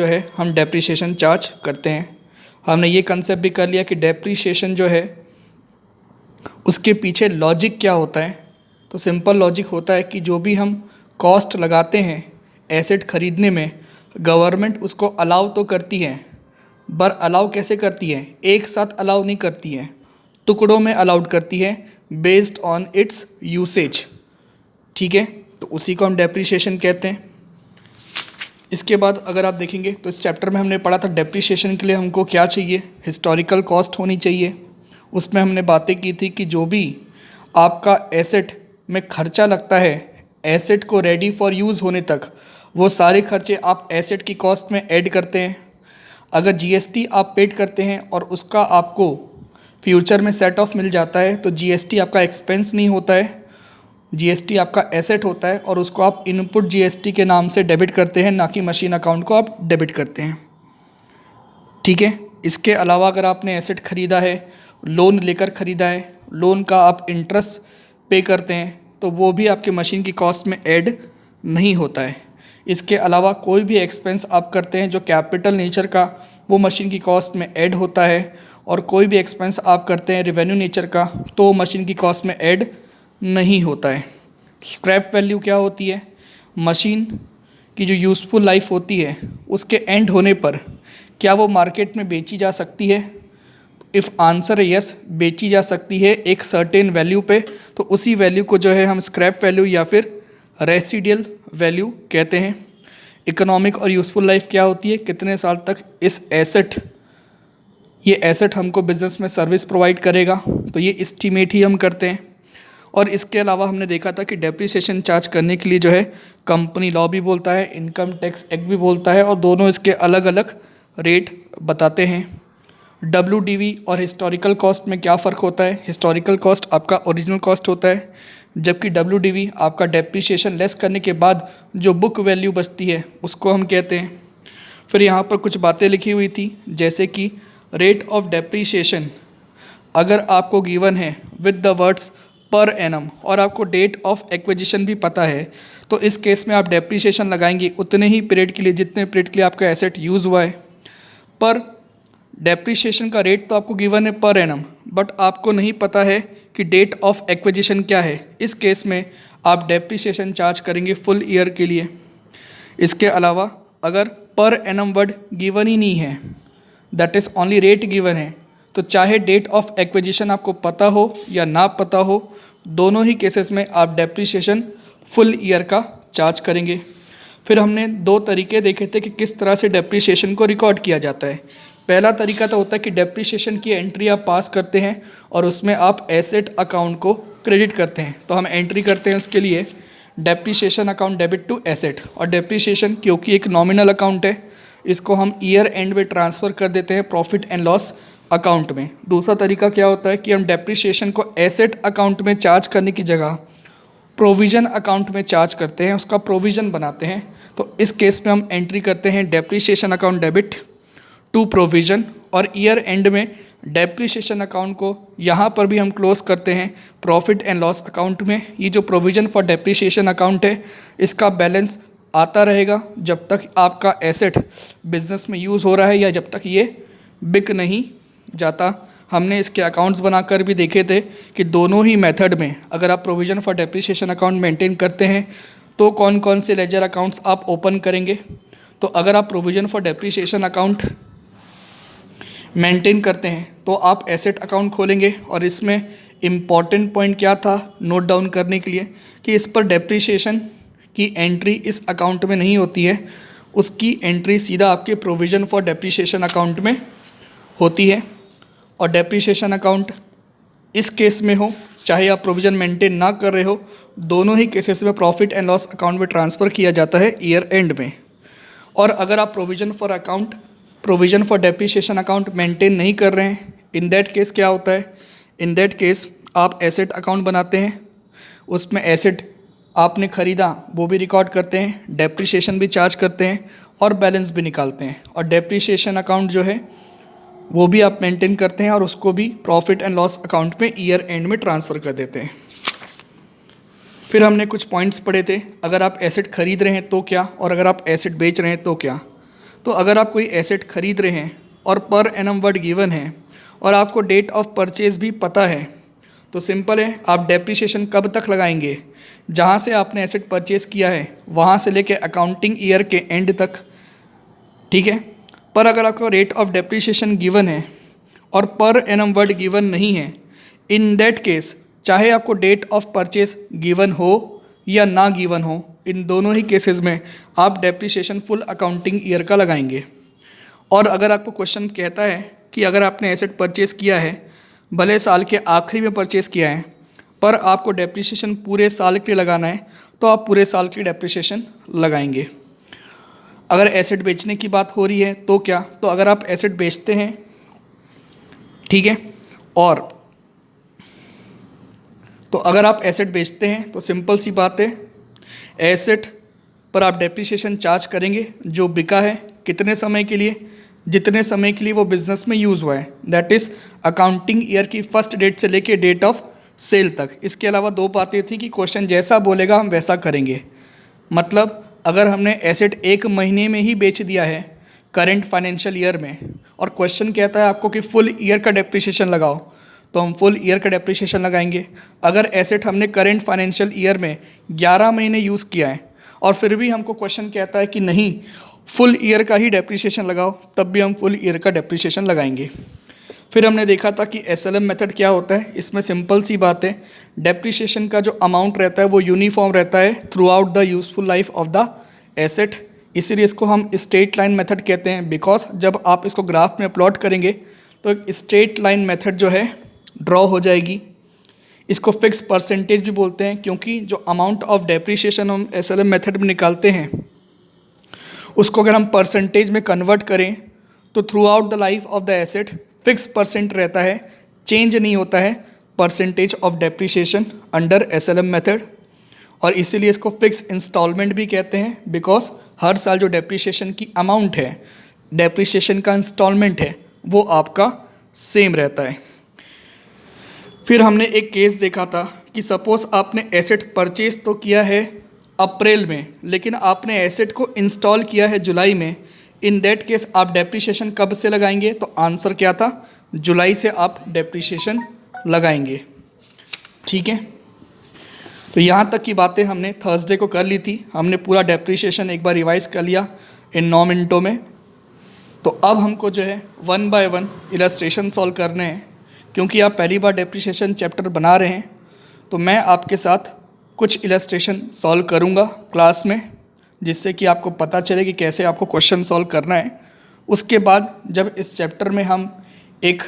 जो है हम डेप्रीशिएशन चार्ज करते हैं। हमने ये कंसेप्ट भी कर लिया कि डेप्रीशिएशन जो है उसके पीछे लॉजिक क्या होता है। तो सिंपल लॉजिक होता है कि जो भी हम कॉस्ट लगाते हैं एसेट खरीदने में, गवर्नमेंट उसको अलाउ तो करती है, पर अलाउ कैसे करती है, एक साथ अलाउ नहीं करती है, टुकड़ों में अलाउड करती है बेस्ड ऑन इट्स यूसेज। ठीक है, तो उसी को हम डेप्रीशिएशन कहते हैं। इसके बाद अगर आप देखेंगे तो इस चैप्टर में हमने पढ़ा था डेप्रीशिएशन के लिए हमको क्या चाहिए, हिस्टोरिकल कॉस्ट होनी चाहिए। उसमें हमने बातें की थी कि जो भी आपका एसेट में खर्चा लगता है एसेट को रेडी फॉर यूज़ होने तक, वो सारे खर्चे आप एसेट की कॉस्ट में ऐड करते हैं। अगर जीएसटी आप पेड करते हैं और उसका आपको फ्यूचर में सेट ऑफ मिल जाता है तो जीएसटी आपका एक्सपेंस नहीं होता है, जीएसटी आपका एसेट होता है और उसको आप इनपुट जीएसटी के नाम से डेबिट करते हैं, ना कि मशीन अकाउंट को आप डेबिट करते हैं। ठीक है, इसके अलावा अगर आपने एसेट ख़रीदा है, लोन लेकर ख़रीदा है, लोन का आप इंटरेस्ट पे करते हैं तो वो भी आपके मशीन की कॉस्ट में ऐड नहीं होता है। इसके अलावा कोई भी एक्सपेंस आप करते हैं जो कैपिटल नेचर का, वो मशीन की कॉस्ट में ऐड होता है, और कोई भी एक्सपेंस आप करते हैं रेवेन्यू नेचर का तो मशीन की कॉस्ट में ऐड नहीं होता है। स्क्रैप वैल्यू क्या होती है, मशीन की जो यूज़फुल लाइफ होती है उसके एंड होने पर क्या वो मार्केट में बेची जा सकती है। इफ़ आंसर है यस, बेची जा सकती है एक सर्टेन वैल्यू पे, तो उसी वैल्यू को जो है हम स्क्रैप वैल्यू या फिर रेसिडियल वैल्यू कहते हैं। इकोनॉमिक और यूज़फुल लाइफ क्या होती है, कितने साल तक ये एसेट हमको बिज़नेस में सर्विस प्रोवाइड करेगा, तो ये एस्टीमेट ही हम करते हैं। और इसके अलावा हमने देखा था कि डेप्रीशिएशन चार्ज करने के लिए जो है कंपनी लॉ भी बोलता है, इनकम टैक्स एक्ट भी बोलता है, और दोनों इसके अलग अलग रेट बताते हैं। WDV और हिस्टोरिकल कॉस्ट में क्या फ़र्क होता है, हिस्टोरिकल कॉस्ट आपका ओरिजिनल कॉस्ट होता है, जबकि WDV आपका डेप्रीशिएशन लेस करने के बाद जो बुक वैल्यू बचती है उसको हम कहते हैं। फिर यहाँ पर कुछ बातें लिखी हुई थी जैसे कि रेट ऑफ डेप्रीशिएशन अगर आपको गिवन है with the words per annum और आपको डेट ऑफ एक्विजिशन भी पता है, तो इस केस में आप डेप्रीशिएशन लगाएंगे उतने ही पीरियड के लिए जितने पीरियड के लिए आपका एसेट यूज़ हुआ है। पर डेप्रीशिएशन का रेट तो आपको गिवन है पर एनम, बट आपको नहीं पता है कि डेट ऑफ एक्विजिशन क्या है। इस केस में आप डेप्रीशिएशन चार्ज करेंगे फुल ईयर के लिए। इसके अलावा अगर पर एनम वर्ड गिवन ही नहीं है, that is only rate given है, तो चाहे डेट ऑफ एक्विजिशन आपको पता हो या ना पता हो, दोनों ही केसेस में आप डेप्रीशिएशन फुल ईयर का चार्ज करेंगे। फिर हमने दो तरीके देखे थे कि किस तरह से डेप्रीशिएशन को रिकॉर्ड किया जाता है। पहला तरीका तो होता है कि डेप्रीशिएशन की एंट्री आप पास करते हैं और उसमें आप एसेट अकाउंट को क्रेडिट करते हैं। तो हम एंट्री करते हैं उसके लिए depreciation account debit to asset, और डेप्रीशिएशन क्योंकि एक नॉमिनल अकाउंट है इसको हम ईयर एंड में ट्रांसफ़र कर देते हैं प्रॉफिट एंड लॉस अकाउंट में। दूसरा तरीका क्या होता है कि हम डेप्रीशिएशन को एसेट अकाउंट में चार्ज करने की जगह प्रोविज़न अकाउंट में चार्ज करते हैं, उसका प्रोविज़न बनाते हैं। तो इस केस में हम एंट्री करते हैं depreciation account debit to provision, और ईयर एंड में डेप्रीशिएशन अकाउंट को यहाँ पर भी हम क्लोज करते हैं प्रॉफिट एंड लॉस अकाउंट में। ये जो प्रोविज़न फॉर डेप्रीशिएशन अकाउंट है इसका बैलेंस आता रहेगा जब तक आपका एसेट बिजनेस में यूज़ हो रहा है या जब तक ये बिक नहीं जाता। हमने इसके अकाउंट्स बनाकर भी देखे थे कि दोनों ही मेथड में अगर आप provision for depreciation account maintain करते हैं तो कौन कौन से लेजर अकाउंट्स आप ओपन करेंगे। तो अगर आप provision for depreciation account maintain करते हैं तो आप एसेट अकाउंट खोलेंगे, और इसमें इम्पॉर्टेंट पॉइंट क्या था नोट डाउन करने के लिए कि इस पर डेप्रीशिएशन की एंट्री इस अकाउंट में नहीं होती है, उसकी एंट्री सीधा आपके प्रोविज़न फॉर डेप्रीशिएशन अकाउंट में होती है। और डेप्रीशिएशन अकाउंट इस केस में हो चाहे आप प्रोविज़न मेंटेन ना कर रहे हो, दोनों ही केसेस में प्रॉफिट एंड लॉस अकाउंट में ट्रांसफ़र किया जाता है ईयर एंड में। और अगर आप provision for depreciation account maintain नहीं कर रहे हैं, इन दैट केस क्या होता है, इन दैट केस आप एसेट अकाउंट बनाते हैं, उसमें एसेट आपने ख़रीदा वो भी रिकॉर्ड करते हैं, डेप्रीशिएशन भी चार्ज करते हैं और बैलेंस भी निकालते हैं। और डेप्रीशिएशन अकाउंट जो है वो भी आप मेंटेन करते हैं और उसको भी प्रॉफिट एंड लॉस अकाउंट में ईयर एंड में ट्रांसफ़र कर देते हैं। फिर हमने कुछ पॉइंट्स पढ़े थे, अगर आप एसेट खरीद रहे हैं तो क्या, और अगर आप एसेट बेच रहे हैं तो क्या। तो अगर आप कोई एसेट खरीद रहे हैं और पर एनम वर्ड गिवन है और आपको डेट ऑफ परचेज भी पता है, तो सिंपल है, आप डेप्रिसिएशन कब तक लगाएंगे, जहाँ से आपने एसेट परचेज किया है वहाँ से लेके अकाउंटिंग ईयर के एंड तक, ठीक है। पर अगर आपको रेट ऑफ डेप्रिसिएशन गिवन है और पर एनम वर्ड गिवन नहीं है, इन दैट केस चाहे आपको डेट ऑफ परचेज गिवन हो या ना गिवन हो, इन दोनों ही केसेस में आप डेप्रिसिएशन फुल अकाउंटिंग ईयर का लगाएंगे। और अगर आपको क्वेश्चन कहता है कि अगर आपने एसेट परचेज़ किया है, भले साल के आखिरी में परचेज़ किया है, पर आपको डेप्रिसिएशन पूरे साल के लिए लगाना है, तो आप पूरे साल की डेप्रिसिएशन लगाएंगे। अगर एसेट बेचने की बात हो रही है तो क्या, तो अगर आप एसेट बेचते हैं, ठीक है, और तो अगर आप एसेट बेचते हैं तो सिंपल सी बात है, एसेट पर आप डेप्रिसिएशन चार्ज करेंगे जो बिका है, कितने समय के लिए, जितने समय के लिए वो बिज़नेस में यूज़ हुआ है, दैट इज़ अकाउंटिंग ईयर की फर्स्ट डेट से लेके डेट ऑफ सेल तक। इसके अलावा दो बातें थी कि क्वेश्चन जैसा बोलेगा हम वैसा करेंगे। मतलब अगर हमने एसेट 1 महीने में ही बेच दिया है करेंट फाइनेंशियल ईयर में और क्वेश्चन कहता है आपको कि फुल ईयर का डेप्रिसिएशन लगाओ, तो हम फुल ईयर का डेप्रिसिएशन लगाएंगे। अगर एसेट हमने करेंट फाइनेंशियल ईयर में 11 महीने यूज़ किया है और फिर भी हमको क्वेश्चन कहता है कि नहीं फुल ईयर का ही डेप्रिसिएशन लगाओ, तब भी हम फुल ईयर का डेप्रिसिएशन लगाएंगे। फिर हमने देखा था कि एसएलएम मेथड क्या होता है। इसमें सिंपल सी बात है, डेप्रिसिएशन का जो अमाउंट रहता है वो यूनिफॉर्म रहता है through out the useful life of the asset, इसीलिए इसको हम स्ट्रेट लाइन मेथड कहते हैं। बिकॉज जब आप इसको ग्राफ में प्लॉट करेंगे तो एक स्ट्रेट लाइन मेथड जो है ड्रॉ हो जाएगी। इसको फिक्स परसेंटेज भी बोलते हैं, क्योंकि जो अमाउंट ऑफ डेप्रिसिएशन हम एसएलएम मेथड में निकालते हैं उसको अगर हम परसेंटेज में कन्वर्ट करें तो through out the life of the asset fix percent रहता है, चेंज नहीं होता है percentage of depreciation under SLM method. और इसीलिए इसको फिक्स इंस्टॉलमेंट भी कहते हैं, बिकॉज हर साल जो डेप्रिसिएशन की अमाउंट है, डेप्रिसिएशन का इंस्टॉलमेंट है, वो आपका सेम रहता है। फिर हमने एक केस देखा था कि सपोज़ आपने एसेट परचेज तो किया है अप्रैल में, लेकिन आपने एसेट को इंस्टॉल किया है जुलाई में। इन दैट केस आप डेप्रिसिएशन कब से लगाएंगे, तो आंसर क्या था, जुलाई से आप डेप्रिसिएशन लगाएंगे। ठीक है, तो यहाँ तक की बातें हमने थर्सडे को कर ली थी। हमने पूरा डेप्रिसिएशन एक बार रिवाइज कर लिया इन 9 मिनटों में। तो अब हमको जो है 1 बाय 1 इलस्ट्रेशन सॉल्व करने हैं। क्योंकि आप पहली बार डेप्रिसिएशन चैप्टर बना रहे हैं, तो मैं आपके साथ कुछ इलस्ट्रेशन सॉल्व करूँगा क्लास में, जिससे कि आपको पता चले कि कैसे आपको क्वेश्चन सॉल्व करना है। उसके बाद जब इस चैप्टर में हम एक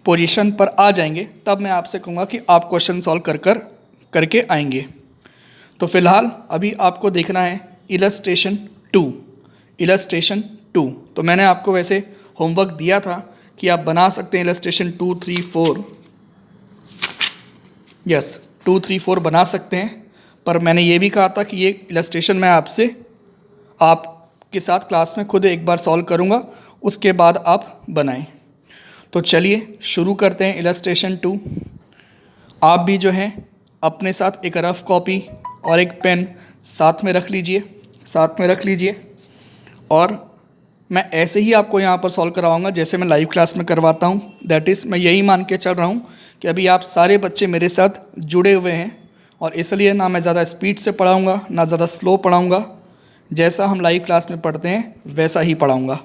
पोजीशन पर आ जाएंगे, तब मैं आपसे कहूँगा कि आप क्वेश्चन सॉल्व करके आएंगे। तो फिलहाल अभी आपको देखना है इलस्ट्रेशन 2। इलस्ट्रेशन 2 तो मैंने आपको वैसे होमवर्क दिया था कि आप बना सकते हैं इलस्ट्रेशन 2, 3, 4, यस 2, 3, 4 बना सकते हैं। पर मैंने ये भी कहा था कि ये इलस्ट्रेशन मैं आपके साथ क्लास में खुद एक बार सॉल्व करूँगा, उसके बाद आप बनाएं। तो चलिए शुरू करते हैं इलस्ट्रेशन 2। आप भी जो है अपने साथ एक रफ़ कॉपी और एक पेन साथ में रख लीजिए और मैं ऐसे ही आपको यहाँ पर सॉल्व करवाऊँगा जैसे मैं लाइव क्लास में करवाता हूँ। दैट इज़ मैं यही मान के चल रहा हूँ कि अभी आप सारे बच्चे मेरे साथ जुड़े हुए हैं, और इसलिए ना मैं ज़्यादा स्पीड से पढ़ाऊँगा ना ज़्यादा स्लो पढ़ाऊँगा। जैसा हम लाइव क्लास में पढ़ते हैं वैसा ही पढ़ाऊँगा।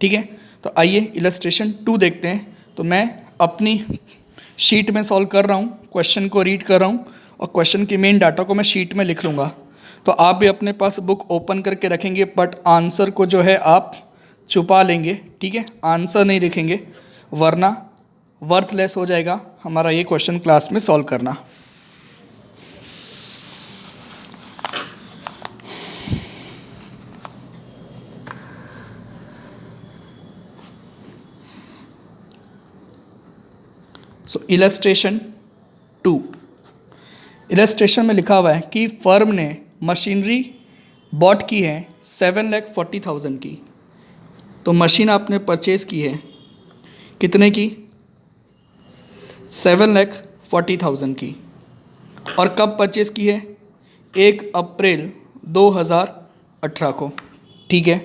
ठीक है, तो आइए इलस्ट्रेशन 2 देखते हैं। तो मैं अपनी शीट में सॉल्व कर रहा हूँ, क्वेश्चन को रीड कर रहा हूँ और क्वेश्चन के मेन डाटा को मैं शीट में लिख लूँगा। तो आप भी अपने पास बुक ओपन करके रखेंगे, बट आंसर को जो है आप छुपा लेंगे। ठीक है, आंसर नहीं लिखेंगे, वरना वर्थलेस हो जाएगा हमारा ये क्वेश्चन क्लास में सॉल्व करना। सो इलस्ट्रेशन 2, इलस्ट्रेशन में लिखा हुआ है कि फर्म ने मशीनरी बॉट की है 7,40,000 की। तो मशीन आपने परचेज़ की है कितने की, 7,40,000 की। और कब परचेज़ की है, 1 अप्रैल 2018 को। ठीक है,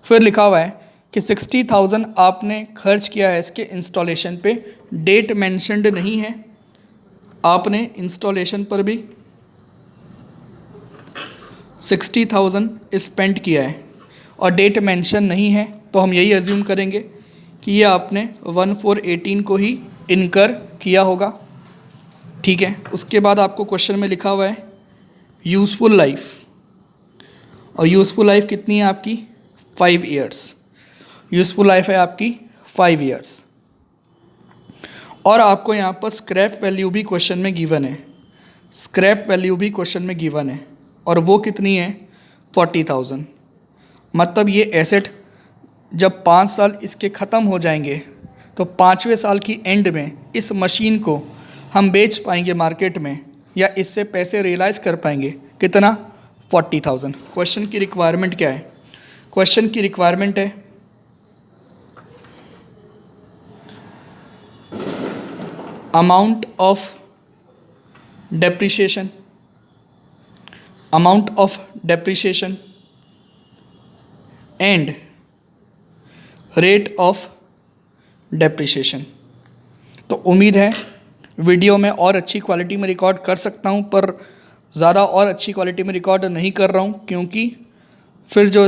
फिर लिखा हुआ है कि 60,000 आपने खर्च किया है इसके इंस्टॉलेशन पे, डेट मेंशन्ड नहीं है, आपने इंस्टॉलेशन पर भी 60,000 स्पेंड किया है और डेट मेंशन नहीं है, तो हम यही अज्यूम करेंगे कि ये आपने 1418 को ही इनकर किया होगा। ठीक है, उसके बाद आपको क्वेश्चन में लिखा हुआ है यूज़फुल लाइफ, और यूज़फुल लाइफ कितनी है आपकी 5 ईयर्स। यूज़फुल लाइफ है आपकी 5 ईयर्स। और आपको यहाँ पर स्क्रैप वैल्यू भी क्वेश्चन में गिवन है, स्क्रैप वैल्यू भी क्वेश्चन में गिवन है, और वो कितनी है 40,000। मतलब ये एसेट जब 5 साल इसके ख़त्म हो जाएंगे तो 5वें साल की एंड में इस मशीन को हम बेच पाएंगे मार्केट में, या इससे पैसे रियलाइज़ कर पाएंगे कितना 40,000। क्वेश्चन की रिक्वायरमेंट क्या है? क्वेश्चन की रिक्वायरमेंट है amount of depreciation, amount of depreciation and rate of depreciation. तो उम्मीद है वीडियो में और अच्छी क्वालिटी में रिकॉर्ड कर सकता हूँ, पर ज़्यादा और अच्छी क्वालिटी में रिकॉर्ड नहीं कर रहा हूँ, क्योंकि फिर जो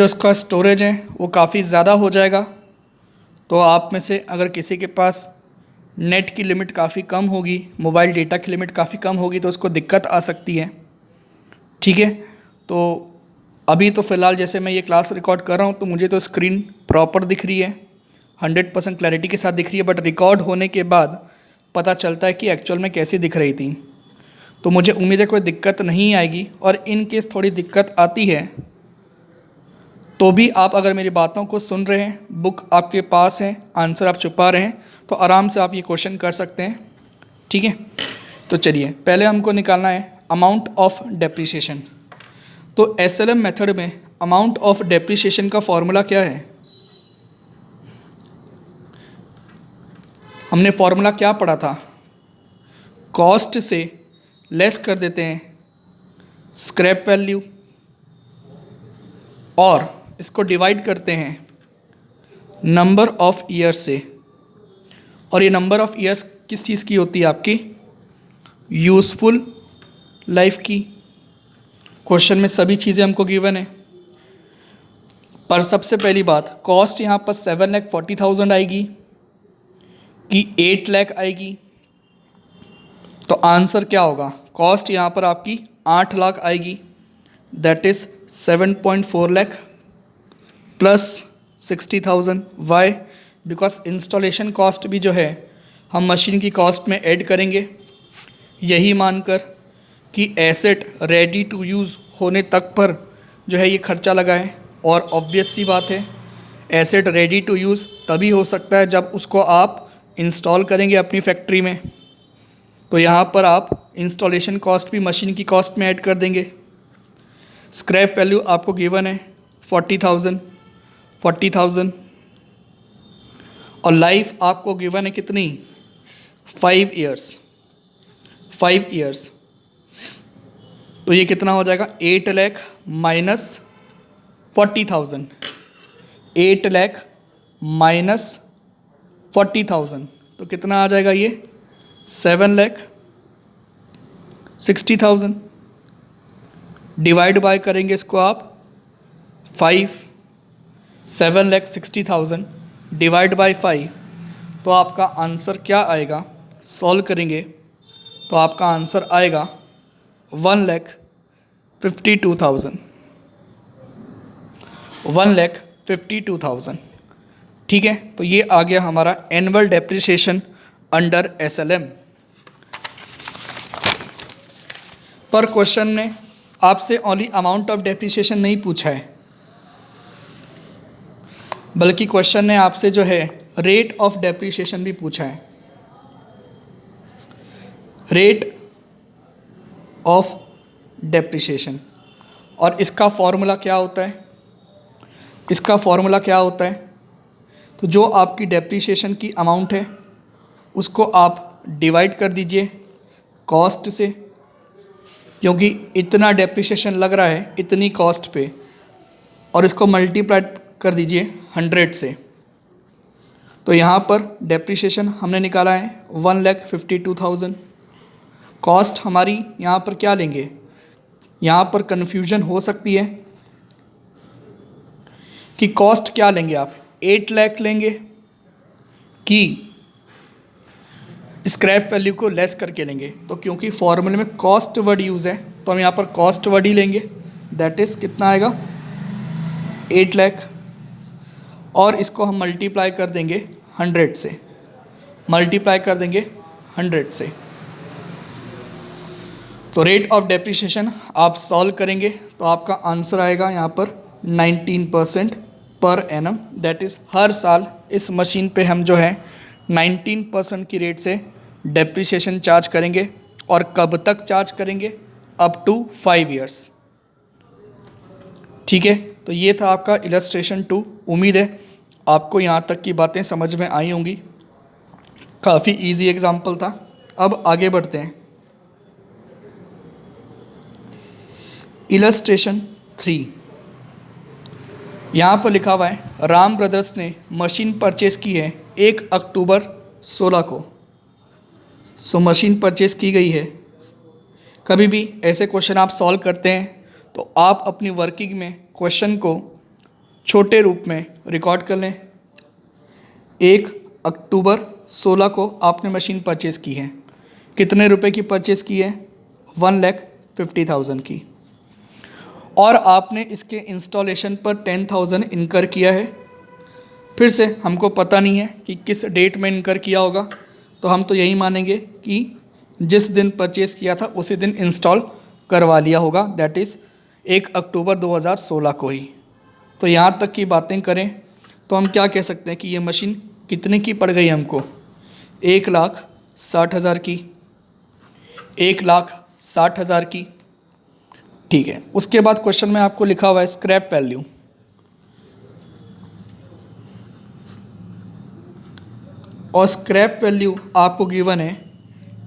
इसका स्टोरेज है वो काफ़ी ज़्यादा हो जाएगा। तो आप में से अगर किसी के पास नेट की लिमिट काफ़ी कम होगी, मोबाइल डेटा की लिमिट काफ़ी कम होगी, तो उसको दिक्कत आ सकती है। ठीक है, तो अभी तो फ़िलहाल जैसे मैं ये क्लास रिकॉर्ड कर रहा हूँ तो मुझे तो स्क्रीन प्रॉपर दिख रही है, 100% क्लैरिटी के साथ दिख रही है, बट रिकॉर्ड होने के बाद पता चलता है कि एक्चुअल में कैसी दिख रही थी। तो मुझे उम्मीद है कोई दिक्कत नहीं आएगी, और इन केस थोड़ी दिक्कत आती है तो भी आप अगर मेरी बातों को सुन रहे हैं, बुक आपके पास है, आंसर आप छुपा रहे हैं, तो आराम से आप ये क्वेश्चन कर सकते हैं। ठीक है, तो चलिए पहले हमको निकालना है अमाउंट ऑफ डेप्रिसिएशन। तो SLM मेथड में अमाउंट ऑफ डेप्रिसिएशन का फॉर्मूला क्या है? हमने फॉर्मूला क्या पढ़ा था? कॉस्ट से लेस कर देते हैं स्क्रैप वैल्यू, और इसको डिवाइड करते हैं नंबर ऑफ ईयर्स से। और ये नंबर ऑफ ईयर्स किस चीज़ की होती है? आपकी यूज़फुल लाइफ की। क्वेश्चन में सभी चीज़ें हमको गिवन है, पर सबसे पहली बात, कॉस्ट यहाँ पर 7,40,000 आएगी कि 8 लाख आएगी? तो आंसर क्या होगा? कॉस्ट यहाँ पर आपकी 8 लाख आएगी, that is 7.4 lakh plus 60,000। Why? Because installation cost भी जो है हम मशीन की कॉस्ट में ऐड करेंगे, यही मानकर कि एसेट रेडी टू यूज़ होने तक पर जो है ये खर्चा लगा है। और ऑब्वियस सी बात है, एसेट रेडी टू यूज़ तभी हो सकता है जब उसको आप इंस्टॉल करेंगे अपनी फैक्ट्री में। तो यहाँ पर आप इंस्टॉलेशन कॉस्ट भी मशीन की कॉस्ट में ऐड कर देंगे। स्क्रैप वैल्यू आपको गिवन है 40,000, और लाइफ आपको गिवन है कितनी 5 ईयर्स। तो ये कितना हो जाएगा 8 लाख माइनस 40,000, 8 लाख माइनस 40,000, तो कितना आ जाएगा ये 7,60,000। डिवाइड बाय करेंगे इसको आप 5, 7,60,000 डिवाइड बाय 5, तो आपका आंसर क्या आएगा? सॉल्व करेंगे तो आपका आंसर आएगा 1,52,000, 1,52,000। ठीक है, तो ये आ गया हमारा एनुअल डेप्रिसिएशन अंडर SLM। पर क्वेश्चन ने आपसे ओनली अमाउंट ऑफ डेप्रिसिएशन नहीं पूछा है, बल्कि क्वेश्चन ने आपसे जो है रेट ऑफ डेप्रिसिएशन भी पूछा है। रेट ऑफ डेप्रिसिएशन, और इसका फॉर्मूला क्या होता है? तो जो आपकी डेप्रिसिएशन की अमाउंट है उसको आप डिवाइड कर दीजिए कॉस्ट से, क्योंकि इतना डेप्रिसिएशन लग रहा है इतनी कॉस्ट पे, और इसको मल्टीप्लाई कर दीजिए 100 से। तो यहाँ पर डेप्रिसिएशन हमने निकाला है 1,52,000। कॉस्ट हमारी यहाँ पर क्या लेंगे, यहाँ पर कन्फ्यूजन हो सकती है कि कॉस्ट क्या लेंगे आप, 8 लाख लेंगे कि स्क्रैप वैल्यू को लेस करके लेंगे। तो क्योंकि फॉर्मूले में कॉस्ट वर्ड यूज़ है तो हम यहाँ पर कॉस्ट वर्ड ही लेंगे, दैट इज़ कितना आएगा 8 लाख, और इसको हम मल्टीप्लाई कर देंगे 100 से, मल्टीप्लाई कर देंगे 100 से। तो रेट ऑफ डेप्रिसिएशन आप सॉल्व करेंगे तो आपका आंसर आएगा यहाँ पर 19% per annum, that is her साल इस मशीन पे हम जो है 19% की रेट से डेप्रिसिएशन चार्ज करेंगे। और कब तक चार्ज करेंगे, अप टू 5 इयर्स। ठीक है, तो ये था आपका इलस्ट्रेशन 2। उम्मीद है आपको यहाँ तक की बातें समझ में आई होंगी, काफ़ी इजी एग्जाम्पल था। अब आगे बढ़ते हैं। इलस्ट्रेशन 3, यहाँ पर लिखा हुआ है राम ब्रदर्स ने मशीन परचेज़ की है 1 अक्टूबर 16 को। सो मशीन परचेज़ की गई है। कभी भी ऐसे क्वेश्चन आप सॉल्व करते हैं तो आप अपनी वर्किंग में क्वेश्चन को छोटे रूप में रिकॉर्ड कर लें। 1 अक्टूबर 16 को आपने मशीन परचेज़ की है, कितने रुपए की परचेज़ की है, 1,50,000 की, और आपने इसके इंस्टॉलेशन पर 10,000 इनकर किया है। फिर से हमको पता नहीं है कि किस डेट में इनकर किया होगा, तो हम तो यही मानेंगे कि जिस दिन परचेज़ किया था उसी दिन इंस्टॉल करवा लिया होगा, दैट इज़ 1 अक्टूबर 2016 को ही। तो यहाँ तक की बातें करें तो हम क्या कह सकते हैं कि ये मशीन कितने की पड़ गई हमको, 1,60,000 की, 1,60,000 की। ठीक है, उसके बाद क्वेश्चन में आपको लिखा हुआ है स्क्रैप वैल्यू। और स्क्रैप वैल्यू आपको गिवन है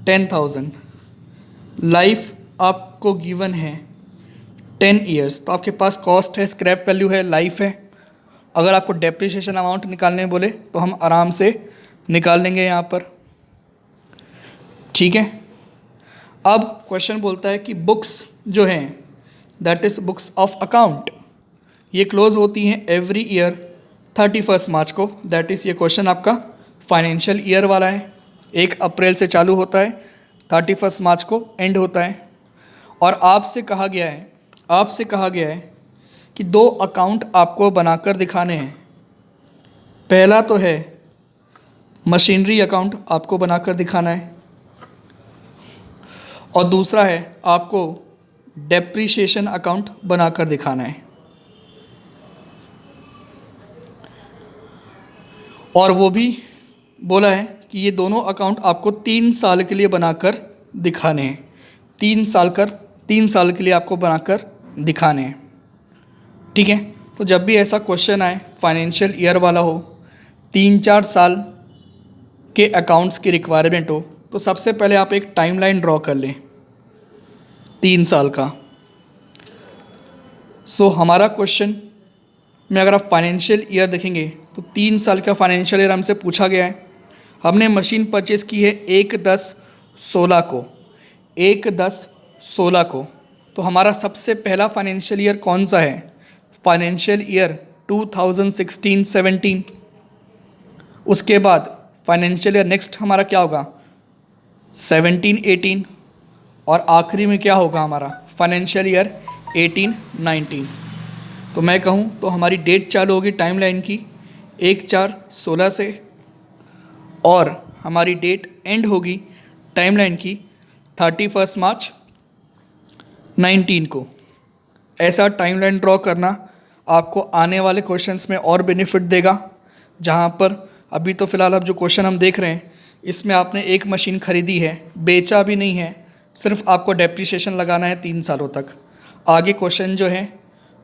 10,000, लाइफ आपको गिवन है 10 इयर्स। तो आपके पास कॉस्ट है, स्क्रैप वैल्यू है, लाइफ है। अगर आपको डेप्रिसिएशन अमाउंट निकालने बोले तो हम आराम से निकाल लेंगे यहाँ पर। ठीक है, अब क्वेश्चन बोलता है कि बुक्स जो हैं, that is books of account, ये क्लोज होती हैं एवरी ईयर 31 मार्च को। दैट इज़ ये क्वेश्चन आपका फाइनेंशियल ईयर वाला है। 1 अप्रैल से चालू होता है, 31 मार्च को एंड होता है। और आपसे कहा गया है कि 2 अकाउंट आपको बनाकर दिखाने हैं। पहला तो है मशीनरी अकाउंट आपको बनाकर दिखाना है, और दूसरा है आपको डेप्रिसिएशन अकाउंट बनाकर दिखाना है। और वो भी बोला है कि ये दोनों अकाउंट आपको 3 साल के लिए बनाकर दिखाने हैं। 3 साल के लिए आपको बनाकर दिखाने हैं। ठीक है, तो जब भी ऐसा क्वेश्चन आए फाइनेंशियल ईयर वाला हो, 3-4 साल के अकाउंट्स की रिक्वायरमेंट हो, तो सबसे पहले आप एक टाइमलाइन ड्रॉ कर लें 3 साल का। सो हमारा क्वेश्चन में अगर आप फाइनेंशियल ईयर देखेंगे तो 3 साल का फाइनेंशियल ईयर हमसे पूछा गया है। हमने मशीन परचेज़ की है 1/10/16 को, 1/10/16 को। तो हमारा सबसे पहला फाइनेंशियल ईयर कौन सा है, फाइनेंशियल ईयर 2016-17। उसके बाद फाइनेंशियल ईयर नेक्स्ट हमारा क्या होगा, 17-18, और आखिरी में क्या होगा हमारा फाइनेंशियल ईयर 18-19। तो मैं कहूँ तो हमारी डेट चालू होगी टाइमलाइन की 1/4/16 से, और हमारी डेट एंड होगी टाइमलाइन की 31 मार्च 19 को। ऐसा टाइमलाइन ड्रॉ करना आपको आने वाले क्वेश्चंस में और बेनिफिट देगा। जहाँ पर अभी तो फ़िलहाल अब जो क्वेश्चन हम देख रहे हैं इसमें आपने एक मशीन ख़रीदी है, बेचा भी नहीं है, सिर्फ आपको डेप्रिसिएशन लगाना है 3 सालों तक। आगे क्वेश्चन जो है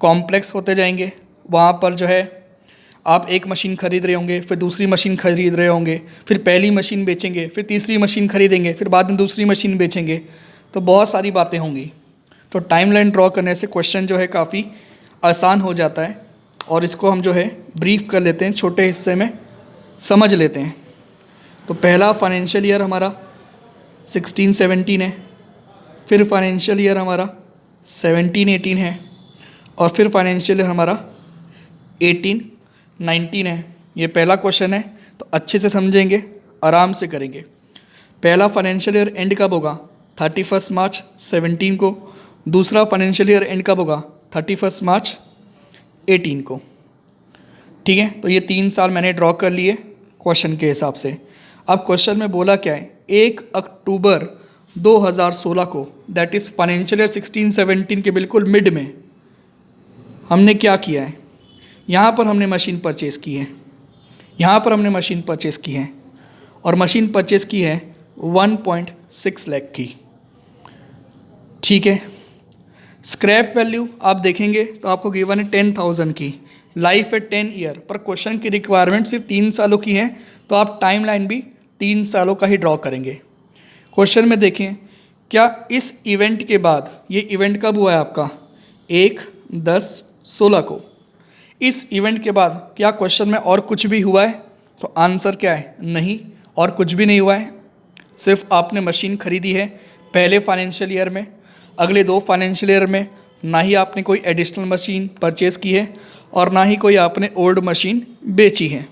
कॉम्प्लेक्स होते जाएंगे। वहाँ पर जो है आप एक मशीन खरीद रहे होंगे, फिर दूसरी मशीन खरीद रहे होंगे, फिर पहली मशीन बेचेंगे, फिर तीसरी मशीन खरीदेंगे, फिर बाद में दूसरी मशीन बेचेंगे। तो बहुत सारी बातें होंगी। तो टाइमलाइन ड्रॉ करने से क्वेश्चन जो है काफ़ी आसान हो जाता है और इसको हम जो है ब्रीफ कर लेते हैं, छोटे हिस्से में समझ लेते हैं। तो पहला फाइनेंशियल ईयर हमारा 16-17 है, फिर फाइनेंशियल ईयर हमारा 17-18 है और फिर फाइनेंशियल ईयर हमारा 18-19 है। ये पहला क्वेश्चन है, तो अच्छे से समझेंगे, आराम से करेंगे। पहला फाइनेंशियल ईयर एंड कब होगा? 31 मार्च 17 को। दूसरा फाइनेंशियल ईयर एंड कब होगा? 31 मार्च 18 को। ठीक है, तो ये 3 साल मैंने ड्रॉ कर लिए क्वेश्चन के हिसाब से। अब क्वेश्चन में बोला क्या है, 1 अक्टूबर 2016 को, दैट इज़ फाइनेंशियल ईयर 16-17 के बिल्कुल मिड में हमने क्या किया है, यहाँ पर हमने मशीन परचेज़ की है, यहाँ पर हमने मशीन परचेज़ की है और मशीन परचेज़ की है 1.6 लाख की। ठीक है, स्क्रैप वैल्यू आप देखेंगे तो आपको गिवन है 10,000 की, लाइफ है 10 ईयर, पर क्वेश्चन की रिक्वायरमेंट सिर्फ 3 सालों की है, तो आप टाइम लाइन भी 3 सालों का ही ड्रॉ करेंगे। क्वेश्चन में देखें, क्या इस इवेंट के बाद, ये इवेंट कब हुआ है आपका? 1/10/16 को। इस इवेंट के बाद क्या क्वेश्चन में और कुछ भी हुआ है? तो आंसर क्या है? नहीं, और कुछ भी नहीं हुआ है। सिर्फ आपने मशीन खरीदी है पहले फाइनेंशियल ईयर में, अगले 2 फाइनेंशियल ईयर में ना ही आपने कोई एडिशनल मशीन परचेज़ की है और ना ही कोई आपने ओल्ड मशीन बेची है।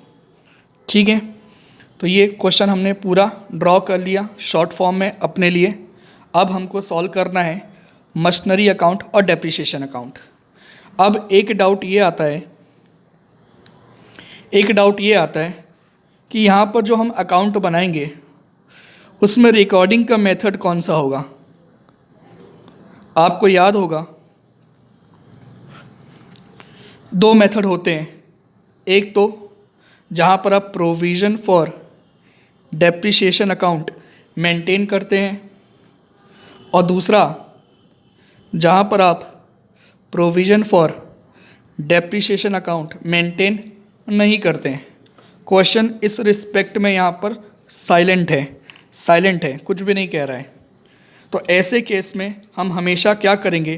ठीक है, तो ये क्वेश्चन हमने पूरा ड्रॉ कर लिया शॉर्ट फॉर्म में अपने लिए। अब हमको सॉल्व करना है मशीनरी अकाउंट और डेप्रिसिएशन अकाउंट। अब एक डाउट ये आता है कि यहाँ पर जो हम अकाउंट बनाएंगे उसमें रिकॉर्डिंग का मेथड कौन सा होगा? आपको याद होगा 2 मेथड होते हैं। एक तो जहाँ पर आप provision for depreciation account maintain करते हैं और दूसरा जहाँ पर आप provision for depreciation account maintain नहीं करते हैं। क्वेश्चन इस रिस्पेक्ट में यहाँ पर साइलेंट है, कुछ भी नहीं कह रहा है। तो ऐसे केस में हम हमेशा क्या करेंगे,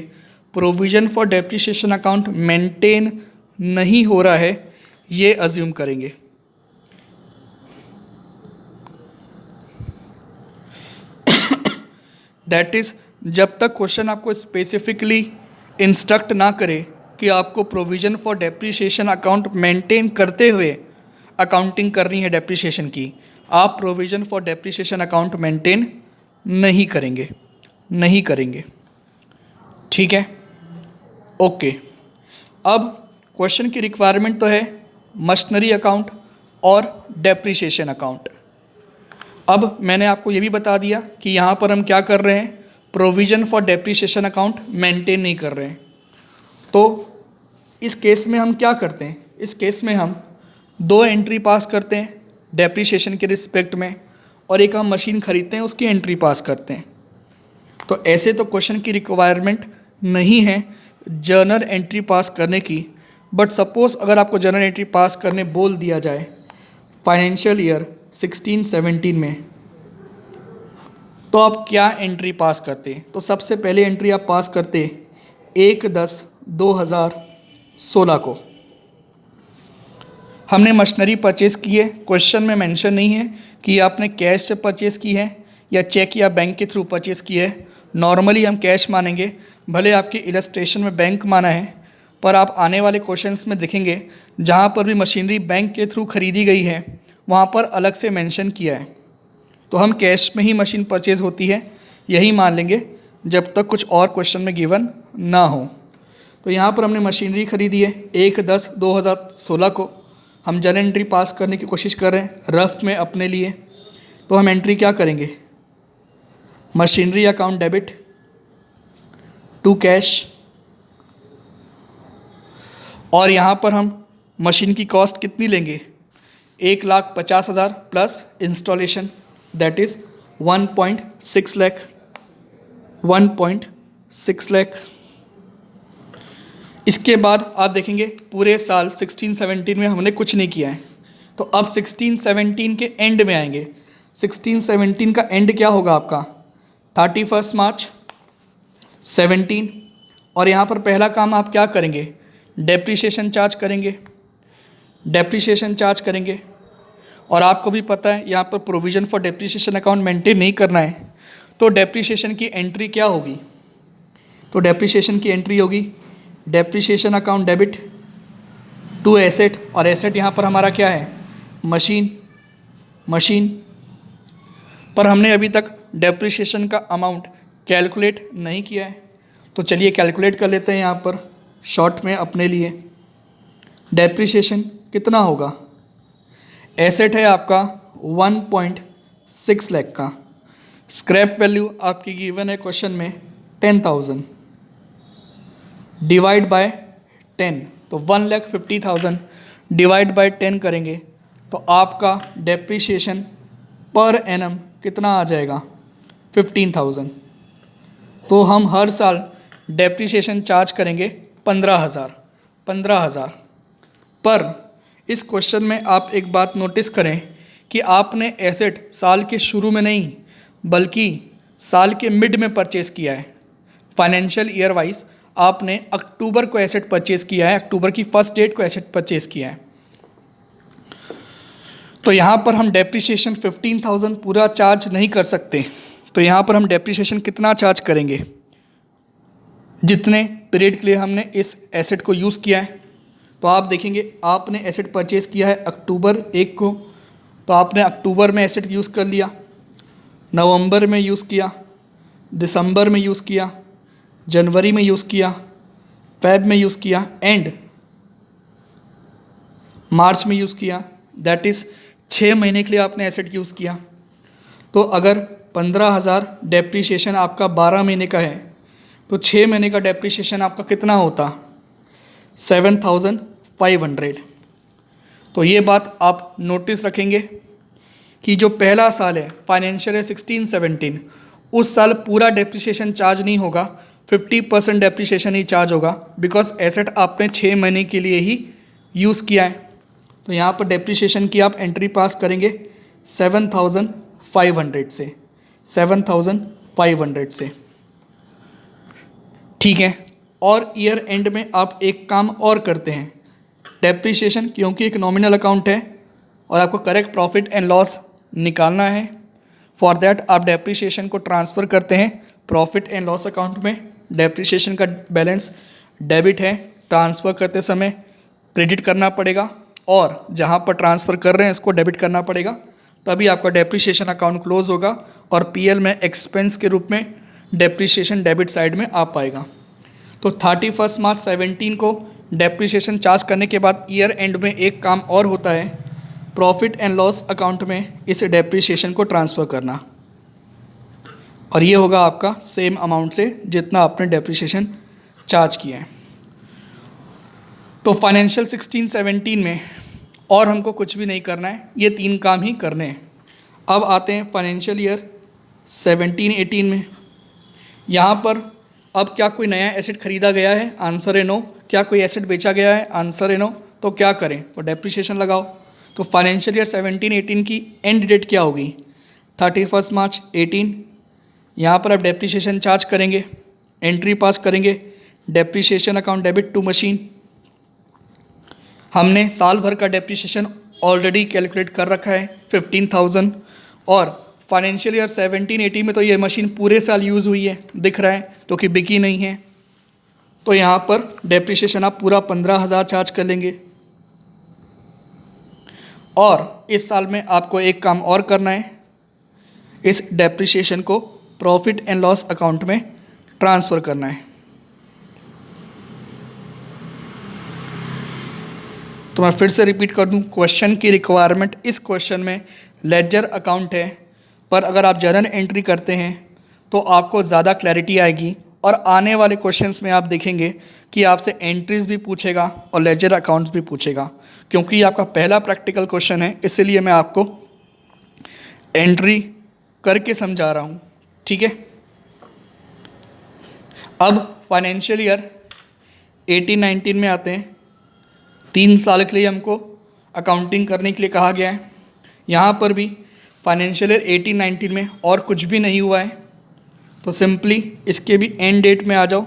provision for depreciation account maintain नहीं हो रहा है ये अज्यूम करेंगे। दैट इज़ जब तक क्वेश्चन आपको स्पेसिफिकली इंस्ट्रक्ट ना करे कि आपको provision for depreciation account maintain करते हुए अकाउंटिंग करनी है डेप्रिसिएशन की, आप provision for depreciation account maintain नहीं करेंगे। ठीक है, ओके। अब क्वेश्चन की रिक्वायरमेंट तो है मशीनरी अकाउंट और डेप्रिसिएशन अकाउंट। अब मैंने आपको ये भी बता दिया कि यहाँ पर हम क्या कर रहे हैं, provision for depreciation account maintain नहीं कर रहे हैं। तो इस केस में हम क्या करते हैं, इस केस में हम 2 एंट्री पास करते हैं डेप्रिसिएशन के रिस्पेक्ट में और एक हम मशीन खरीदते हैं उसकी एंट्री पास करते हैं। तो ऐसे तो क्वेश्चन की रिक्वायरमेंट नहीं है जर्नल एंट्री पास करने की, बट सपोज़ अगर आपको जर्नल एंट्री पास करने बोल दिया जाए फाइनेंशियल ईयर 16-17 में, तो आप क्या एंट्री पास करते? तो सबसे पहले एंट्री आप पास करते 1/10/2016 को। हमने मशीनरी परचेज़ की है, क्वेश्चन में मेंशन नहीं है कि आपने कैश से परचेज़ की है या चेक या बैंक के थ्रू परचेज़ की है। नॉर्मली हम कैश मानेंगे, भले आपके इलस्ट्रेशन में बैंक माना है, पर आप आने वाले क्वेश्चंस में देखेंगे जहाँ पर भी मशीनरी बैंक के थ्रू खरीदी गई है वहाँ पर अलग से मेंशन किया है। तो हम कैश में ही मशीन परचेज़ होती है यही मान लेंगे जब तक कुछ और क्वेश्चन में गिवन ना हो। तो यहाँ पर हमने मशीनरी खरीदी है 1/10/2016 को, हम जर्नल एंट्री पास करने की कोशिश कर रहे हैं रफ में अपने लिए। तो हम एंट्री क्या करेंगे, machinery account debit to cash, और यहाँ पर हम मशीन की कॉस्ट कितनी लेंगे, 1,50,000 plus installation, that is 1.6 lakh. इसके बाद आप देखेंगे पूरे साल 16-17 में हमने कुछ नहीं किया है, तो अब 16-17 के एंड में आएंगे। 16-17 का एंड क्या होगा आपका, 31 मार्च 17। और यहाँ पर पहला काम आप क्या करेंगे, डेप्रिसिएशन चार्ज करेंगे, डेप्रिसिएशन चार्ज करेंगे। और आपको भी पता है यहाँ पर provision for depreciation account maintain नहीं करना है, तो डेप्रिसिएशन की एंट्री क्या होगी, तो डेप्रिसिएशन की एंट्री होगी depreciation account debit to asset. और एसेट यहाँ पर हमारा क्या है, मशीन। पर हमने अभी तक डेप्रिसिएशन का अमाउंट कैलकुलेट नहीं किया है, तो चलिए कैलकुलेट कर लेते हैं यहाँ पर शॉर्ट में अपने लिए। डेप्रिसिएशन कितना होगा, एसेट है आपका 1.6 लाख का, स्क्रैप वैल्यू आपकी गिवन है क्वेश्चन में 10,000 डिवाइड बाय 10, तो 1,50,000 डिवाइड बाय 10 करेंगे तो आपका डेप्रिसिएशन पर एनम कितना आ जाएगा, 15,000। तो हम हर साल डेप्रिसिएशन चार्ज करेंगे 15,000। पर इस क्वेश्चन में आप एक बात नोटिस करें कि आपने एसेट साल के शुरू में नहीं बल्कि साल के मिड में परचेस किया है। फाइनेंशियल ईयर वाइज आपने अक्टूबर को एसेट परचेस किया है, अक्टूबर की फर्स्ट डेट को एसेट परचेस किया है। तो यहाँ पर हम डेप्रिसिएशन 15,000 पूरा चार्ज नहीं कर सकते, तो यहाँ पर हम डेप्रिसिएशन कितना चार्ज करेंगे, जितने पीरियड के लिए हमने इस एसेट को यूज़ किया है। तो आप देखेंगे आपने एसेट परचेस किया है अक्टूबर 1 को, तो आपने अक्टूबर में एसेट यूज़ कर लिया, नवंबर में यूज़ किया, दिसंबर में यूज़ किया, जनवरी में यूज़ किया, फेब में यूज़ किया एंड मार्च में यूज़ किया। दैट इज़ 6 महीने के लिए आपने एसेट यूज़ किया। तो अगर 15,000 डेप्रिसिएशन आपका 12 महीने का है, तो 6 महीने का डेप्रिसिएशन आपका कितना होता, 7,500। तो ये बात आप नोटिस रखेंगे कि जो पहला साल है फाइनेंशियल है 16-17, उस साल पूरा डेप्रिसिएशन चार्ज नहीं होगा, 50% डेप्रिसिएशन ही चार्ज होगा, बिकॉज एसेट आपने 6 महीने के लिए ही यूज़ किया है। तो यहाँ पर डेप्रिसिएशन की आप एंट्री पास करेंगे 7,500 से, 7,500 से, ठीक है। और ईयर एंड में आप एक काम और करते हैं, डेप्रिसिएशन क्योंकि एक नॉमिनल अकाउंट है और आपको करेक्ट प्रॉफिट एंड लॉस निकालना है, फॉर दैट आप डेप्रिसिएशन को ट्रांसफ़र करते हैं प्रॉफिट एंड लॉस अकाउंट में। डेप्रिसिएशन का बैलेंस डेबिट है, ट्रांसफ़र करते समय क्रेडिट करना पड़ेगा और जहाँ पर ट्रांसफ़र कर रहे हैं इसको डेबिट करना पड़ेगा, तभी आपका डेप्रिसिएशन अकाउंट क्लोज होगा और पीएल में एक्सपेंस के रूप में डेप्रिसिएशन डेबिट साइड में आ पाएगा। तो 31 मार्च 17 को डेप्रिसिएशन चार्ज करने के बाद ईयर एंड में एक काम और होता है, प्रॉफिट एंड लॉस अकाउंट में इस डेप्रिसिएशन को ट्रांसफ़र करना, और ये होगा आपका सेम अमाउंट से जितना आपने डेप्रिसिएशन चार्ज किया है। तो फाइनेंशियल 16-17 में और हमको कुछ भी नहीं करना है, ये 3 काम ही करने हैं। अब आते हैं फाइनेंशियल ईयर 17-18 में। यहाँ पर अब क्या कोई नया एसेट खरीदा गया है, आंसर है नो। क्या कोई एसेट बेचा गया है, आंसर है नो। तो क्या करें, तो डेप्रिसिएशन लगाओ। तो फाइनेंशियल ईयर 17-18 की एंड डेट क्या होगी, 31 मार्च 18। यहाँ पर आप डेप्रिसिएशन चार्ज करेंगे, एंट्री पास करेंगे, depreciation account debit to machine. हमने साल भर का डेप्रिसिएशन ऑलरेडी कैलकुलेट कर रखा है 15,000, और फाइनेंशियल ईयर 17-18 में तो ये मशीन पूरे साल यूज़ हुई है, दिख रहा है, तो कि बिकी नहीं है। तो यहाँ पर डेप्रिसिएशन आप पूरा 15,000 चार्ज कर लेंगे। और इस साल में आपको एक काम और करना है, इस डेप्रिसिएशन को प्रॉफिट एंड लॉस अकाउंट में ट्रांसफ़र करना है। तो मैं फिर से रिपीट कर दूं, क्वेश्चन की रिक्वायरमेंट इस क्वेश्चन में लेजर अकाउंट है, पर अगर आप जर्नल एंट्री करते हैं तो आपको ज़्यादा क्लैरिटी आएगी। और आने वाले क्वेश्चंस में आप देखेंगे कि आपसे एंट्रीज भी पूछेगा और लेजर अकाउंट्स भी पूछेगा, क्योंकि ये आपका पहला प्रैक्टिकल क्वेश्चन है, इसलिए मैं आपको एंट्री करके समझा रहा हूँ, ठीक है। अब फाइनेंशियल ईयर 18-19 में आते हैं। 3 साल के लिए हमको अकाउंटिंग करने के लिए कहा गया है। यहाँ पर भी फाइनेंशियल ईयर 18-19 में और कुछ भी नहीं हुआ है, तो सिंपली इसके भी एंड डेट में आ जाओ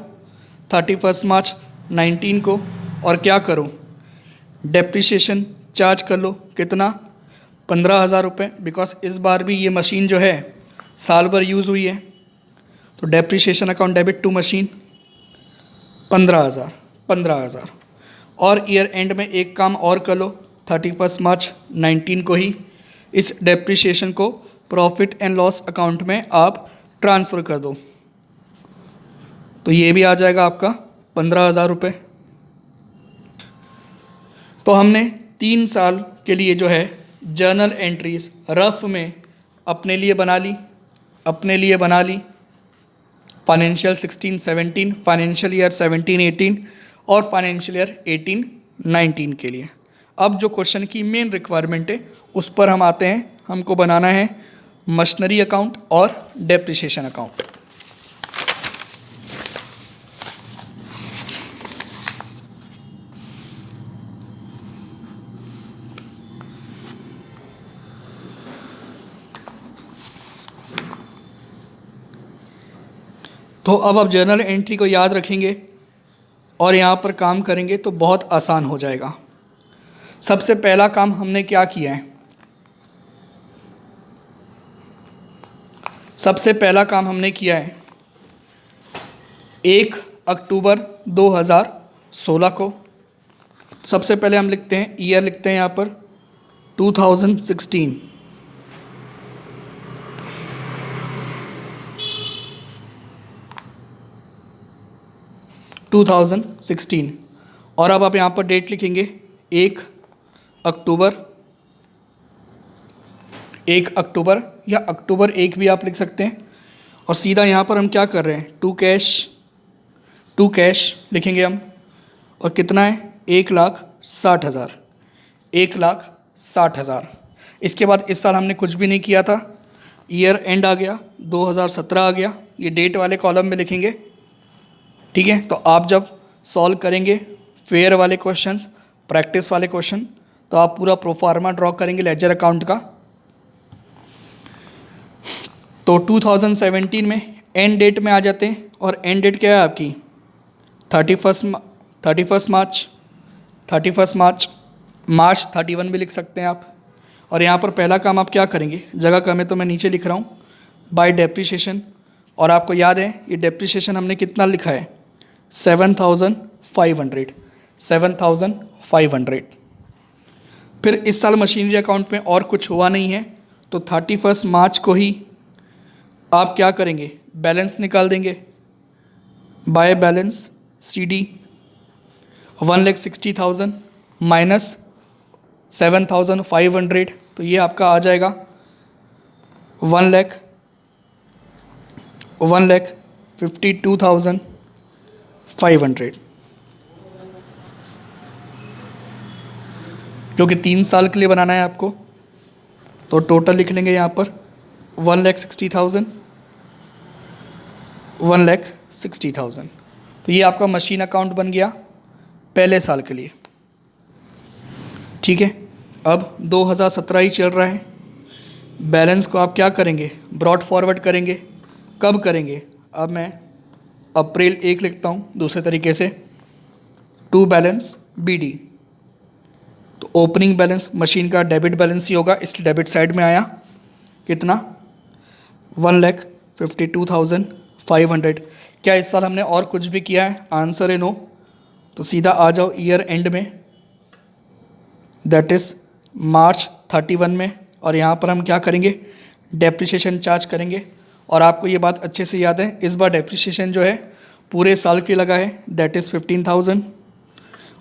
31 मार्च 19 को, और क्या करो, डेप्रिसिएशन चार्ज कर लो। कितना? 15,000 रुपये, बिकॉज इस बार भी ये मशीन जो है साल भर यूज़ हुई है। तो depreciation account debit to machine 15,000। और ईयर एंड में एक काम और कर लो, 31 मार्च 19 को ही इस डेप्रिसिएशन को प्रॉफिट एंड लॉस अकाउंट में आप ट्रांसफ़र कर दो। तो ये भी आ जाएगा आपका 15,000 रुपये। तो हमने 3 साल के लिए जो है जर्नल एंट्रीज रफ में अपने लिए बना ली फाइनेंशियल 16-17, फाइनेंशियल ईयर 17-18 और फाइनेंशियल ईयर 18-19 के लिए। अब जो क्वेश्चन की मेन रिक्वायरमेंट है उस पर हम आते हैं। हमको बनाना है मशीनरी अकाउंट और डेप्रिसिएशन अकाउंट। तो अब आप जर्नल एंट्री को याद रखेंगे और यहाँ पर काम करेंगे तो बहुत आसान हो जाएगा। सबसे पहला काम हमने क्या किया है? सबसे पहला काम हमने किया है 1 अक्टूबर 2016 को। सबसे पहले हम लिखते हैं ईयर, लिखते हैं यहाँ पर 2016। और अब आप यहाँ पर डेट लिखेंगे 1 अक्टूबर या अक्टूबर 1 भी आप लिख सकते हैं। और सीधा यहाँ पर हम क्या कर रहे हैं, टू कैश लिखेंगे हम। और कितना है? 1,60,000। इसके बाद इस साल हमने कुछ भी नहीं किया था, ईयर एंड आ गया, 2017 आ गया, ये डेट वाले कॉलम में लिखेंगे। ठीक है, तो आप जब सॉल्व करेंगे फेयर वाले क्वेश्चंस, प्रैक्टिस वाले क्वेश्चन, तो आप पूरा प्रोफार्मा ड्रॉ करेंगे लेजर अकाउंट का। तो 2017 में एंड डेट में आ जाते हैं, और एंड डेट क्या है आपकी? 31 मार्च 31 भी लिख सकते हैं आप। और यहाँ पर पहला काम आप क्या करेंगे, जगह कम है तो मैं नीचे लिख रहा हूँ, बाय डेप्रिसिएशन। और आपको याद है ये डेप्रिसिएशन हमने कितना लिखा है? 7,500। फिर इस साल मशीनरी अकाउंट में और कुछ हुआ नहीं है, तो 31 मार्च को ही आप क्या करेंगे, बैलेंस निकाल देंगे। बाय बैलेंस CD 1,60,000 माइनस 7,500, तो ये आपका आ जाएगा 1,52,500, जो कि 3 साल के लिए बनाना है आपको। तो टोटल लिख लेंगे यहाँ पर 1,60,000। तो ये आपका मशीन अकाउंट बन गया पहले साल के लिए। ठीक है, अब 2017 ही चल रहा है। बैलेंस को आप क्या करेंगे, ब्रॉड फॉरवर्ड करेंगे। कब करेंगे? अब मैं अप्रैल 1 लिखता हूँ दूसरे तरीके से, टू बैलेंस BD। तो ओपनिंग बैलेंस मशीन का डेबिट बैलेंस ही होगा, इसलिए डेबिट साइड में आया। कितना? 1,52,500। क्या इस साल हमने और कुछ भी किया है? आंसर है नो। तो सीधा आ जाओ ईयर एंड में, दैट इज़ मार्च 31 में, और यहाँ पर हम क्या करेंगे, डेप्रिसिएशन चार्ज करेंगे। और आपको ये बात अच्छे से याद है, इस बार डेप्रिसिएशन जो है पूरे साल के लगा है, दैट इज़ 15,000।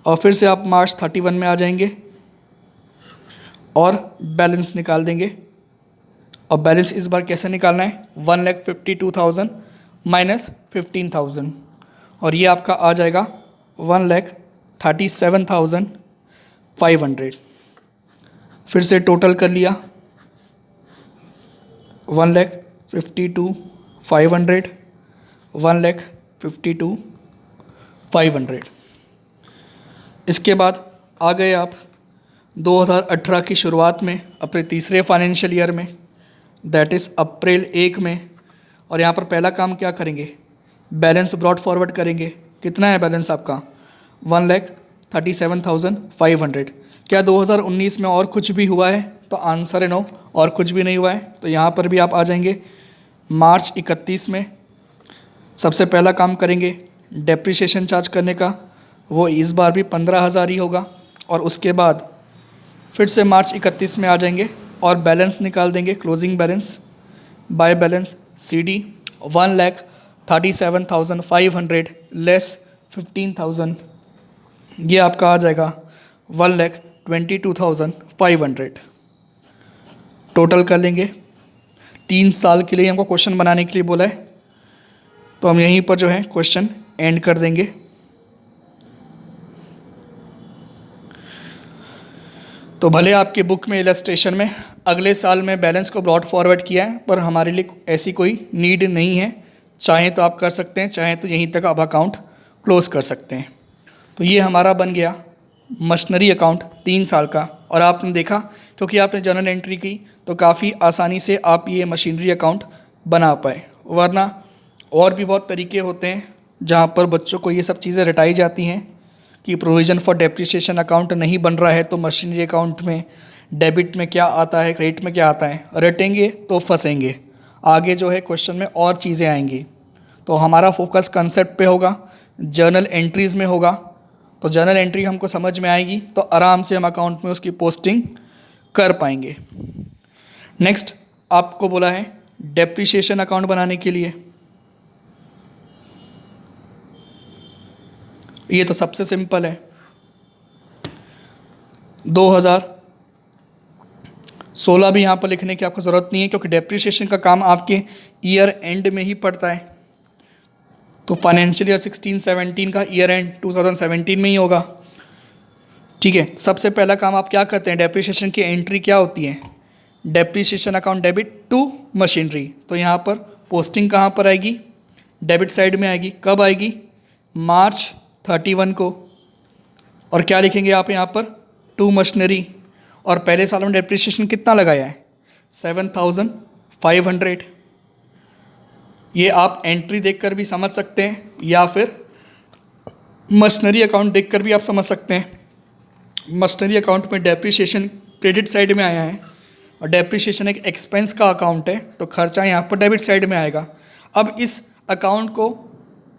और फिर से आप मार्च 31 में आ जाएंगे और बैलेंस निकाल देंगे। और बैलेंस इस बार कैसे निकालना है? 1,52,000 माइनस 15,000, और ये आपका आ जाएगा 1,37,500। फिर से टोटल कर लिया, 1,52,500, 1,52,500। इसके बाद आ गए आप 2018 की शुरुआत में, अपने तीसरे फाइनेंशियल ईयर में, दैट इज़ अप्रैल 1 में। और यहाँ पर पहला काम क्या करेंगे, बैलेंस ब्रॉड फॉरवर्ड करेंगे। कितना है बैलेंस आपका, 1,37,500। क्या 2019 में और कुछ भी हुआ है, तो आंसर है नो, और कुछ भी नहीं हुआ है। तो यहाँ पर भी आप आ जाएंगे मार्च 31 में। सबसे पहला काम करेंगे डेप्रिसिएशन चार्ज करने का, वो इस बार भी 15,000 ही होगा। और उसके बाद फिर से मार्च 31 में आ जाएंगे और बैलेंस निकाल देंगे, closing balance by balance CD 1,37,500 less 15,000, ये आपका आ जाएगा 1,22,500। टोटल कर लेंगे। 3 साल के लिए हमको क्वेश्चन बनाने के लिए बोला है, तो हम यहीं पर जो है क्वेश्चन एंड कर देंगे। तो भले आपके बुक में इलस्ट्रेशन में अगले साल में बैलेंस को ब्रॉड फॉरवर्ड किया है, पर हमारे लिए ऐसी कोई नीड नहीं है। चाहे तो आप कर सकते हैं, चाहे तो यहीं तक आप अकाउंट क्लोज कर सकते हैं। तो ये हमारा बन गया मशीनरी अकाउंट 3 साल का। और आपने देखा, क्योंकि आपने जर्नल एंट्री की, तो काफ़ी आसानी से आप ये मशीनरी अकाउंट बना पाए। वरना और भी बहुत तरीके होते हैं जहाँ पर बच्चों को ये सब चीज़ें रटाई जाती हैं कि प्रोविज़न फॉर डेप्रिसिएशन अकाउंट नहीं बन रहा है, तो मशीनरी अकाउंट में डेबिट में क्या आता है, क्रेडिट में क्या आता है, रटेंगे तो फंसेंगे। आगे जो है क्वेश्चन में और चीज़ें आएंगी। तो हमारा फोकस कंसेप्ट पे होगा, जर्नल एंट्रीज़ में होगा। तो जर्नल एंट्री हमको समझ में आएगी तो आराम से हम अकाउंट में उसकी पोस्टिंग कर पाएंगे। नेक्स्ट आपको बोला है डेप्रिसिएशन अकाउंट बनाने के लिए। ये तो सबसे सिंपल है, 2016 भी यहाँ पर लिखने की आपको ज़रूरत नहीं है, क्योंकि डेप्रिसिएशन का काम आपके ईयर एंड में ही पड़ता है। तो फाइनेंशियल ईयर 16-17 का ईयर एंड 2017 में ही होगा। ठीक है, सबसे पहला काम आप क्या करते हैं, डेप्रिसिएशन की एंट्री क्या होती है, depreciation account debit to machinery. तो यहाँ पर पोस्टिंग कहाँ पर आएगी, डेबिट साइड में आएगी। कब आएगी, मार्च 31 को। और क्या लिखेंगे आप यहाँ पर, टू मशीनरी। और पहले साल में डेप्रिसिएशन कितना लगाया है, 7,500। ये आप एंट्री देखकर भी समझ सकते हैं, या फिर मशीनरी अकाउंट देखकर भी आप समझ सकते हैं। मशीनरी अकाउंट में डेप्रिसिएशन क्रेडिट साइड में आया है, और डेप्रिसिएशन एक एक्सपेंस का अकाउंट है, तो खर्चा यहाँ पर डेबिट साइड में आएगा। अब इस अकाउंट को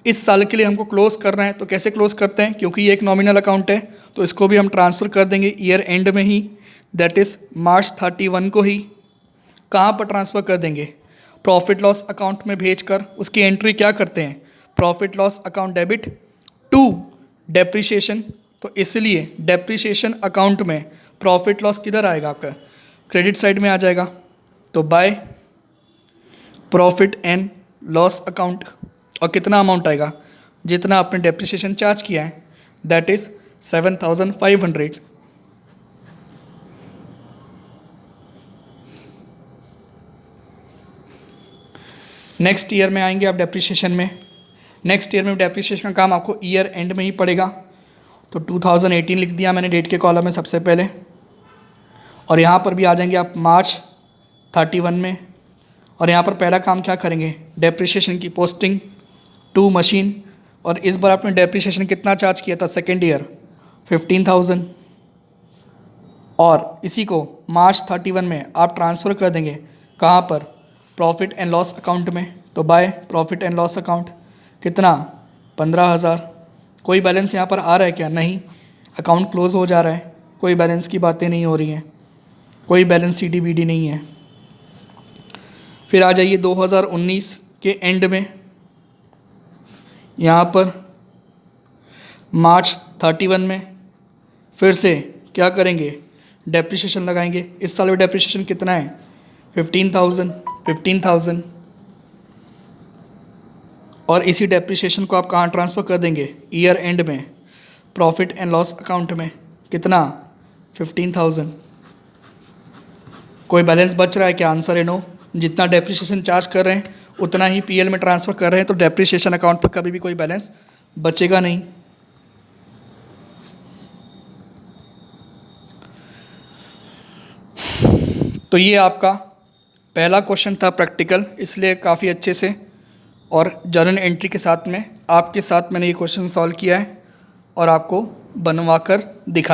इस साल के लिए हमको क्लोज करना है, तो कैसे क्लोज करते हैं, क्योंकि ये एक नॉमिनल अकाउंट है, तो इसको भी हम ट्रांसफ़र कर देंगे ईयर एंड में ही, दैट इज़ मार्च 31 को ही। कहाँ पर ट्रांसफ़र कर देंगे, प्रॉफिट लॉस अकाउंट में भेजकर उसकी एंट्री क्या करते हैं, profit loss account debit to depreciation. तो इसलिए डेप्रिसिएशन अकाउंट में प्रॉफिट लॉस किधर आएगा, आपका क्रेडिट साइड में आ जाएगा। तो by profit and loss account, और कितना अमाउंट आएगा, जितना आपने डेप्रिसिएशन चार्ज किया है, दैट इज़ 7,500। नेक्स्ट ईयर में आएंगे आप डेप्रिसिएशन में। नेक्स्ट ईयर में डेप्रिसिएशन का काम आपको ईयर एंड में ही पड़ेगा। तो 2018 लिख दिया मैंने डेट के कॉलम में सबसे पहले, और यहाँ पर भी आ जाएंगे आप मार्च 31 में। और यहाँ पर पहला काम क्या करेंगे, डेप्रिसिएशन की पोस्टिंग टू मशीन। और इस बार आपने डेप्रिसिएशन कितना चार्ज किया था, सेकेंड ईयर 15,000, और इसी को मार्च 31 में आप ट्रांसफ़र कर देंगे कहाँ पर, प्रॉफिट एंड लॉस अकाउंट में। तो by profit and loss account कितना, 15,000। कोई बैलेंस यहाँ पर आ रहा है क्या, नहीं, अकाउंट क्लोज हो जा रहा है, कोई बैलेंस की बातें नहीं हो रही हैं, कोई बैलेंस CDBD नहीं है। फिर आ जाइए 2019 के एंड में, यहाँ पर मार्च 31 में फिर से क्या करेंगे, डेप्रिसिएशन लगाएंगे। इस साल में डेप्रिसिएशन कितना है, 15,000। और इसी डेप्रिसिएशन को आप कहाँ ट्रांसफ़र कर देंगे, ईयर एंड में प्रॉफिट एंड लॉस अकाउंट में। कितना, 15,000। कोई बैलेंस बच रहा है क्या, आंसर है नो। जितना डेप्रिसिएशन चार्ज कर रहे हैं उतना ही PL में ट्रांसफ़र कर रहे हैं, तो डेप्रिसिएशन अकाउंट पर कभी भी कोई बैलेंस बचेगा नहीं। तो ये आपका पहला क्वेश्चन था प्रैक्टिकल, इसलिए काफ़ी अच्छे से और जर्नल एंट्री के साथ में आपके साथ मैंने ये क्वेश्चन सॉल्व किया है और आपको बनवा कर दिखाया।